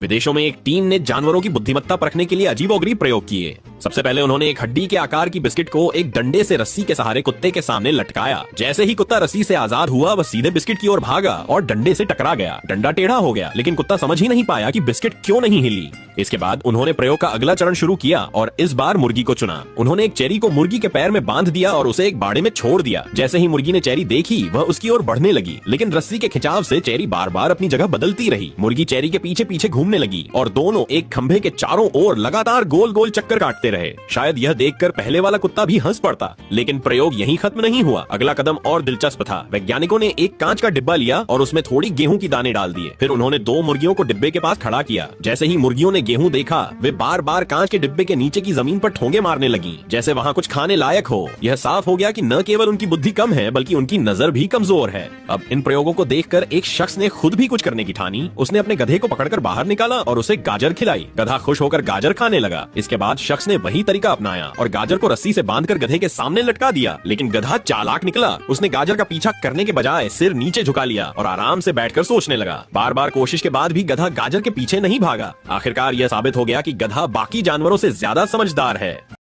विदेशों में एक टीम ने जानवरों की बुद्धिमत्ता परखने के लिए अजीबोगरीब प्रयोग किए। सबसे पहले उन्होंने एक हड्डी के आकार की बिस्किट को एक डंडे से रस्सी के सहारे कुत्ते के सामने लटकाया। जैसे ही कुत्ता रस्सी से आजाद हुआ, वह सीधे बिस्किट की ओर भागा और डंडे से टकरा गया। डंडा टेढ़ा हो गया, लेकिन कुत्ता समझ ही नहीं पाया कि बिस्किट क्यों नहीं हिली। इसके बाद उन्होंने प्रयोग का अगला चरण शुरू किया और इस बार मुर्गी को चुना। उन्होंने एक चेरी को मुर्गी के पैर में बांध दिया और उसे एक बाड़े में छोड़ दिया। जैसे ही मुर्गी ने चेरी देखी, वह उसकी ओर बढ़ने लगी, लेकिन रस्सी के खिंचाव से चेरी बार बार अपनी जगह बदलती रही। मुर्गी चेरी के पीछे पीछे घूमने लगी और दोनों एक खंभे के चारों ओर लगातार गोल गोल चक्कर काटते रहे। शायद यह देखकर पहले वाला कुत्ता भी हंस पड़ता, लेकिन प्रयोग यहीं खत्म नहीं हुआ। अगला कदम और दिलचस्प था। वैज्ञानिकों ने एक कांच का डिब्बा लिया और उसमें थोड़ी गेहूं की दाने डाल दिए। फिर उन्होंने 2 मुर्गियों को डिब्बे के पास खड़ा किया। जैसे ही मुर्गियों ने गेहूं देखा, वे बार बार कांच के डिब्बे के नीचे की जमीन पर ठोंगे मारने लगी, जैसे वहाँ कुछ खाने लायक हो। यह साफ हो गया कि न केवल उनकी बुद्धि कम है, बल्कि उनकी नजर भी कमजोर है। अब इन प्रयोगों को देखकर एक शख्स ने खुद भी कुछ करने की ठानी। उसने अपने गधे को पकड़कर बाहर निकाला और उसे गाजर खिलाई। गधा खुश होकर गाजर खाने लगा। इसके बाद शख्स ने वही तरीका अपनाया और गाजर को रस्सी से बांधकर गधे के सामने लटका दिया। लेकिन गधा चालाक निकला। उसने गाजर का पीछा करने के बजाय सिर नीचे झुका लिया और आराम से बैठकर सोचने लगा। बार बार कोशिश के बाद भी गधा गाजर के पीछे नहीं भागा। आखिरकार यह साबित हो गया कि गधा बाकी जानवरों से ज्यादा समझदार है।